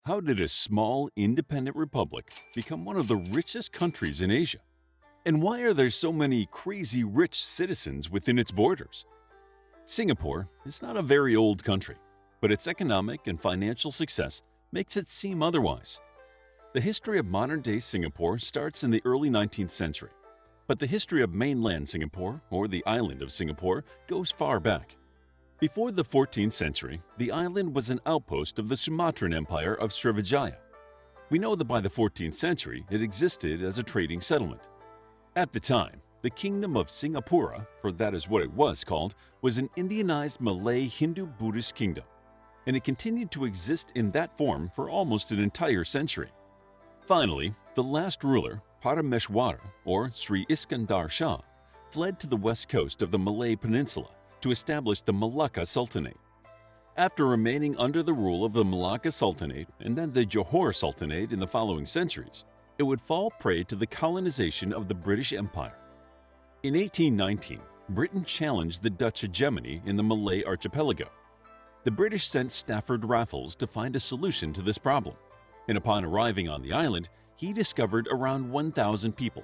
How did a small, independent republic become one of the richest countries in Asia? And why are there so many crazy rich citizens within its borders? Singapore is not a very old country, but its economic and financial success makes it seem otherwise. The history of modern-day Singapore starts in the early 19th century, but the history of mainland Singapore, or the island of Singapore, goes far back. Before the 14th century, the island was an outpost of the Sumatran Empire of Srivijaya. We know that by the 14th century it existed as a trading settlement. At the time, the Kingdom of Singapura, for that is what it was called, was an Indianized Malay Hindu-Buddhist kingdom, and it continued to exist in that form for almost an entire century. Finally, the last ruler, Parameshwara, or Sri Iskandar Shah, fled to the west coast of the Malay Peninsula to establish the Malacca Sultanate. After remaining under the rule of the Malacca Sultanate and then the Johor Sultanate in the following centuries, it would fall prey to the colonization of the British Empire. In 1819, Britain challenged the Dutch hegemony in the Malay archipelago. The British sent Stafford Raffles to find a solution to this problem, and upon arriving on the island, he discovered around 1,000 people.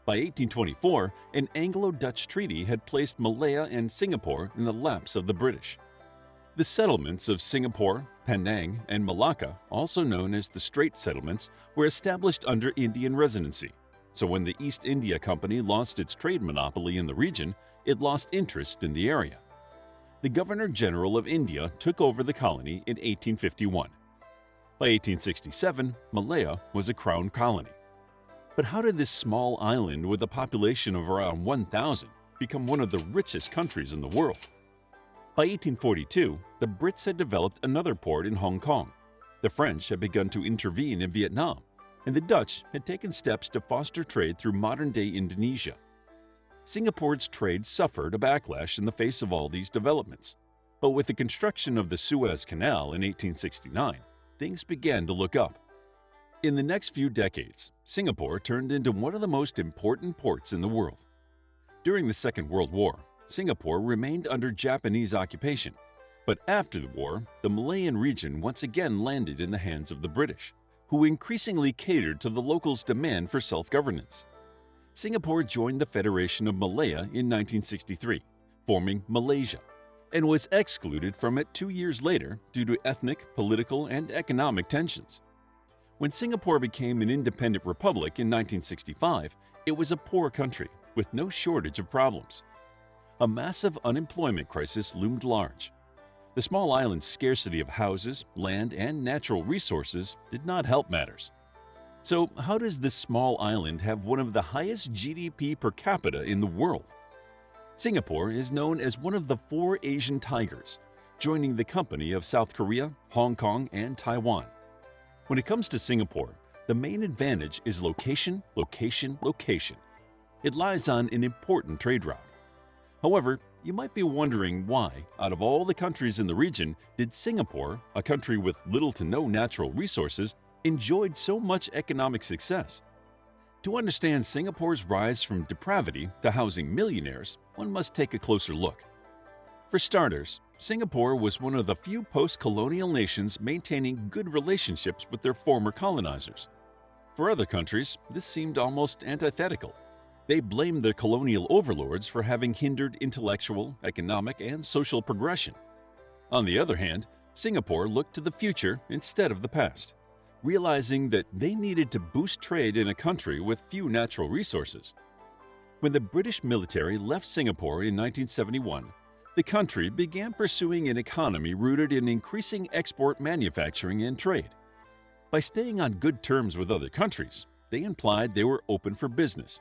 By 1824, an Anglo-Dutch treaty had placed Malaya and Singapore in the laps of the British. The settlements of Singapore, Penang, and Malacca, also known as the Strait Settlements, were established under Indian residency, so when the East India Company lost its trade monopoly in the region, it lost interest in the area. The Governor-General of India took over the colony in 1851. By 1867, Malaya was a crown colony. But how did this small island with a population of around 1,000 become one of the richest countries in the world? By 1842, the Brits had developed another port in Hong Kong, the French had begun to intervene in Vietnam, and the Dutch had taken steps to foster trade through modern-day Indonesia. Singapore's trade suffered a backlash in the face of all these developments, but with the construction of the Suez Canal in 1869, things began to look up. In the next few decades, Singapore turned into one of the most important ports in the world. During the Second World War, Singapore remained under Japanese occupation, but after the war, the Malayan region once again landed in the hands of the British, who increasingly catered to the locals' demand for self-governance. Singapore joined the Federation of Malaya in 1963, forming Malaysia, and was excluded from it 2 years later due to ethnic, political, and economic tensions. When Singapore became an independent republic in 1965, it was a poor country with no shortage of problems. A massive unemployment crisis loomed large. The small island's scarcity of houses, land, and natural resources did not help matters. So how does this small island have one of the highest GDP per capita in the world? Singapore is known as one of the 4 Asian tigers, joining the company of South Korea, Hong Kong, and Taiwan. When it comes to Singapore, the main advantage is location, location, location. It lies on an important trade route. However, you might be wondering why, out of all the countries in the region, did Singapore, a country with little to no natural resources, enjoyed so much economic success? To understand Singapore's rise from depravity to housing millionaires, one must take a closer look. For starters, Singapore was one of the few post-colonial nations maintaining good relationships with their former colonizers. For other countries, this seemed almost antithetical. They blamed their colonial overlords for having hindered intellectual, economic, and social progression. On the other hand, Singapore looked to the future instead of the past, realizing that they needed to boost trade in a country with few natural resources. When the British military left Singapore in 1971, the country began pursuing an economy rooted in increasing export manufacturing and trade. By staying on good terms with other countries, they implied they were open for business,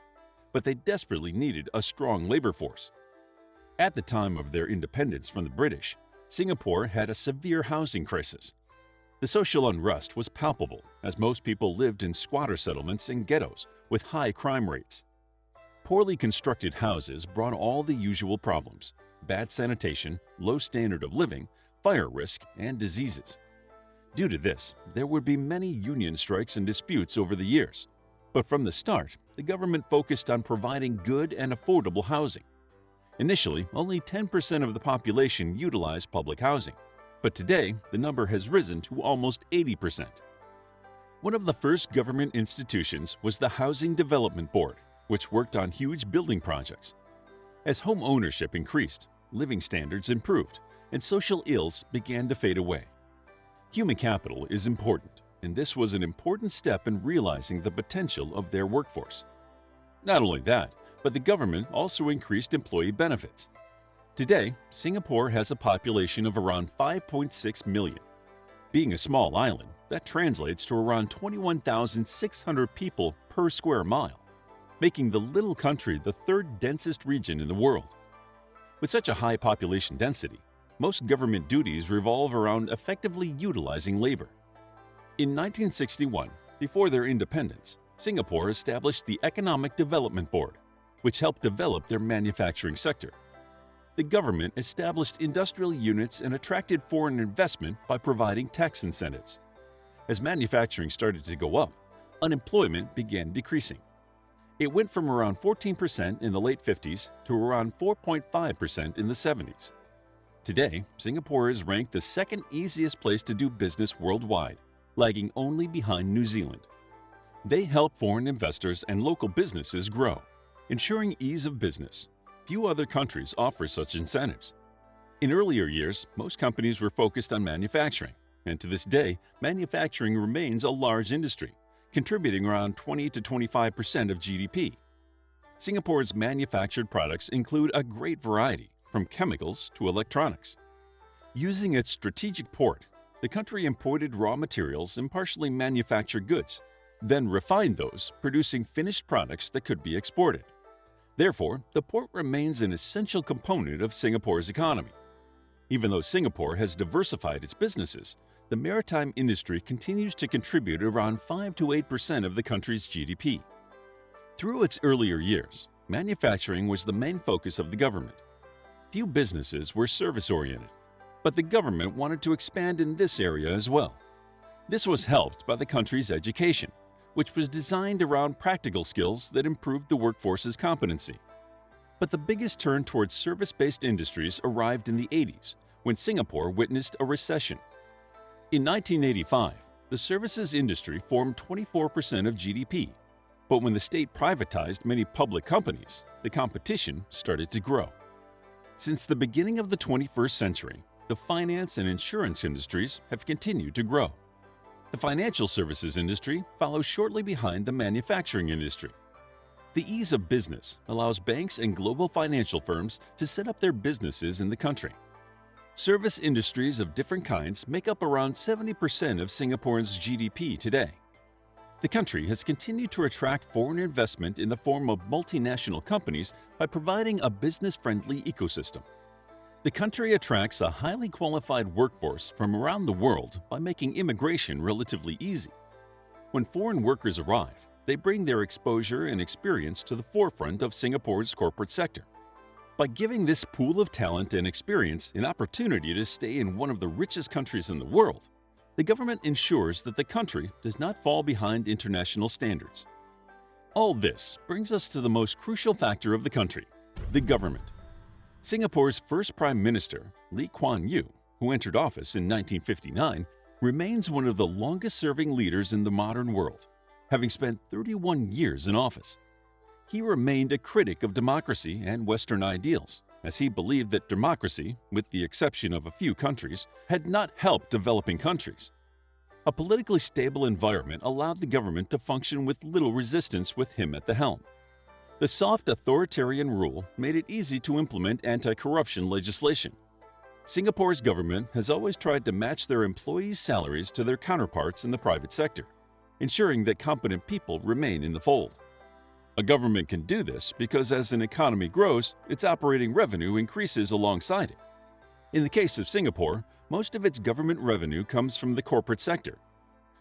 but they desperately needed a strong labor force. At the time of their independence from the British, Singapore had a severe housing crisis. The social unrest was palpable as most people lived in squatter settlements and ghettos with high crime rates. Poorly constructed houses brought all the usual problems: bad sanitation, low standard of living, fire risk, and diseases. Due to this, there would be many union strikes and disputes over the years. But from the start, the government focused on providing good and affordable housing. Initially, only 10% of the population utilized public housing, but today the number has risen to almost 80%. One of the first government institutions was the Housing Development Board, which worked on huge building projects. As home ownership increased, living standards improved, and social ills began to fade away. Human capital is important, and this was an important step in realizing the potential of their workforce. Not only that, but the government also increased employee benefits. Today, Singapore has a population of around 5.6 million. Being a small island, that translates to around 21,600 people per square mile, making the little country the third densest region in the world. With such a high population density, most government duties revolve around effectively utilizing labor. In 1961, before their independence, Singapore established the Economic Development Board, which helped develop their manufacturing sector. The government established industrial units and attracted foreign investment by providing tax incentives. As manufacturing started to go up, unemployment began decreasing. It went from around 14% in the late 50s to around 4.5% in the 70s. Today, Singapore is ranked the second easiest place to do business worldwide, lagging only behind New Zealand. They help foreign investors and local businesses grow, ensuring ease of business. Few other countries offer such incentives. In earlier years, most companies were focused on manufacturing, and to this day, manufacturing remains a large industry, contributing around 20 to 25% of GDP. Singapore's manufactured products include a great variety, from chemicals to electronics. Using its strategic port, the country imported raw materials and partially manufactured goods, then refined those, producing finished products that could be exported. Therefore, the port remains an essential component of Singapore's economy. Even though Singapore has diversified its businesses, the maritime industry continues to contribute around 5 to 8% of the country's GDP. Through its earlier years, manufacturing was the main focus of the government. Few businesses were service-oriented, but the government wanted to expand in this area as well. This was helped by the country's education, which was designed around practical skills that improved the workforce's competency. But the biggest turn towards service-based industries arrived in the 80s, when Singapore witnessed a recession. In 1985, the services industry formed 24% of GDP, but when the state privatized many public companies, the competition started to grow. Since the beginning of the 21st century, the finance and insurance industries have continued to grow. The financial services industry follows shortly behind the manufacturing industry. The ease of business allows banks and global financial firms to set up their businesses in the country. Service industries of different kinds make up around 70% of Singapore's GDP today. The country has continued to attract foreign investment in the form of multinational companies by providing a business-friendly ecosystem. The country attracts a highly qualified workforce from around the world by making immigration relatively easy. When foreign workers arrive, they bring their exposure and experience to the forefront of Singapore's corporate sector. By giving this pool of talent and experience an opportunity to stay in one of the richest countries in the world, the government ensures that the country does not fall behind international standards. All this brings us to the most crucial factor of the country, the government. Singapore's first Prime Minister, Lee Kuan Yew, who entered office in 1959, remains one of the longest-serving leaders in the modern world, having spent 31 years in office. He remained a critic of democracy and Western ideals, as he believed that democracy, with the exception of a few countries, had not helped developing countries. A politically stable environment allowed the government to function with little resistance with him at the helm. The soft authoritarian rule made it easy to implement anti-corruption legislation. Singapore's government has always tried to match their employees' salaries to their counterparts in the private sector, ensuring that competent people remain in the fold. A government can do this because as an economy grows, its operating revenue increases alongside it. In the case of Singapore, most of its government revenue comes from the corporate sector.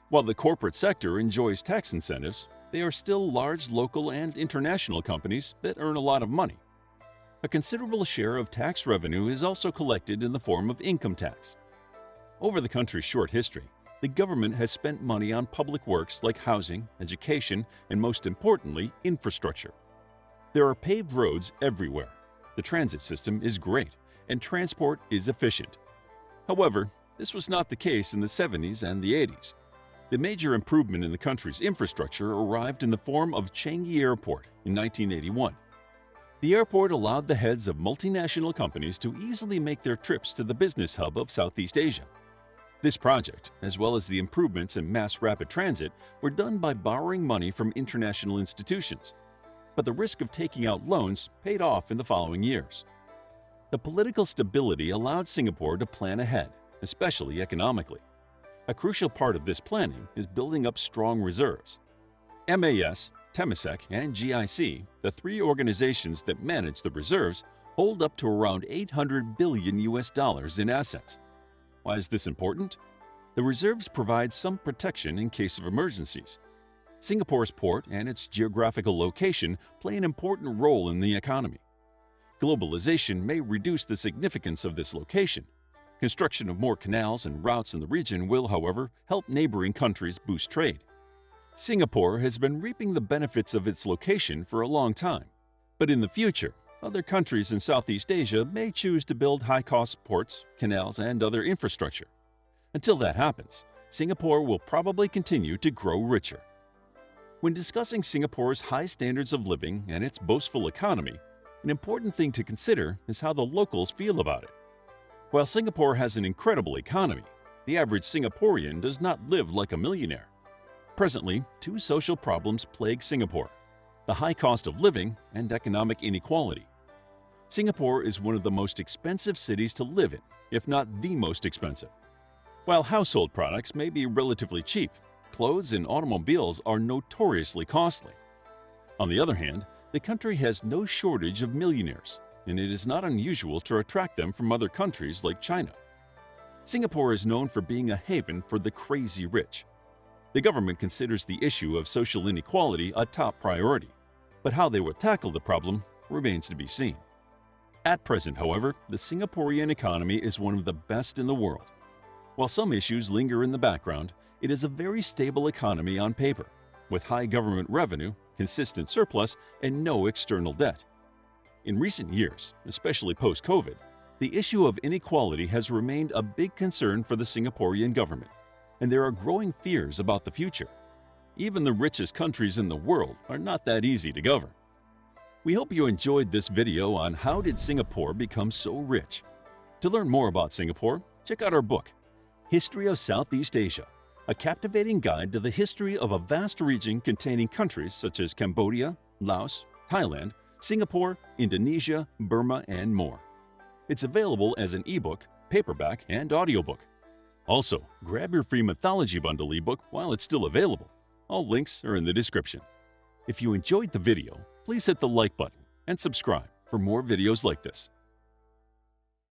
While the corporate sector enjoys tax incentives, they are still large local and international companies that earn a lot of money. A considerable share of tax revenue is also collected in the form of income tax. Over the country's short history, the government has spent money on public works like housing, education, and most importantly, infrastructure. There are paved roads everywhere. The transit system is great, and transport is efficient. However, This was not the case in the 70s and the 80s. The major improvement in the country's infrastructure arrived in the form of CHANGI Airport in 1981. The airport allowed the heads of multinational companies to easily make their trips to the business hub of Southeast Asia. This project, as well as the improvements in mass rapid transit, were done by borrowing money from international institutions. But the risk of taking out loans paid off in the following years. The political stability allowed Singapore to plan ahead, especially economically. A crucial part of this planning is building up strong reserves. MAS, TEMASEK, and GIC, the three organizations that manage the reserves, hold up to around $800 billion in assets. Why is this important? The reserves provide some protection in case of emergencies. Singapore's port and its geographical location play an important role in the economy. Globalization may reduce the significance of this location. Construction of more canals and routes in the region will, however, help neighboring countries boost trade. Singapore has been reaping the benefits of its location for a long time, but in the future, other countries in Southeast Asia may choose to build high-cost ports, canals, and other infrastructure. Until that happens, Singapore will probably continue to grow richer. When discussing Singapore's high standards of living and its boastful economy, an important thing to consider is how the locals feel about it. While Singapore has an incredible economy, the average Singaporean does not live like a millionaire. Presently, two social problems plague Singapore: the high cost of living and economic inequality. Singapore is one of the most expensive cities to live in, if not the most expensive. While household products may be relatively cheap, clothes and automobiles are notoriously costly. On the other hand, the country has no shortage of millionaires, and it is not unusual to attract them from other countries like China. Singapore is known for being a haven for the crazy rich. The government considers the issue of social inequality a top priority, but how they will tackle the problem remains to be seen. At present, however, the Singaporean economy is one of the best in the world. While some issues linger in the background, it is a very stable economy on paper, with high government revenue, consistent surplus, and no external debt. In recent years, especially post-COVID, the issue of inequality has remained a big concern for the Singaporean government, and there are growing fears about the future. Even the richest countries in the world are not that easy to govern. We hope you enjoyed this video on how did Singapore become so rich. To learn more about Singapore, check out our book, History of Southeast Asia, a captivating guide to the history of a vast region containing countries such as Cambodia, Laos, Thailand, Singapore, Indonesia, Burma, and more. It's available as an ebook, paperback, and audiobook. Also, grab your free mythology bundle ebook while it's still available. All links are in the description. If you enjoyed the video, please hit the like button and subscribe for more videos like this.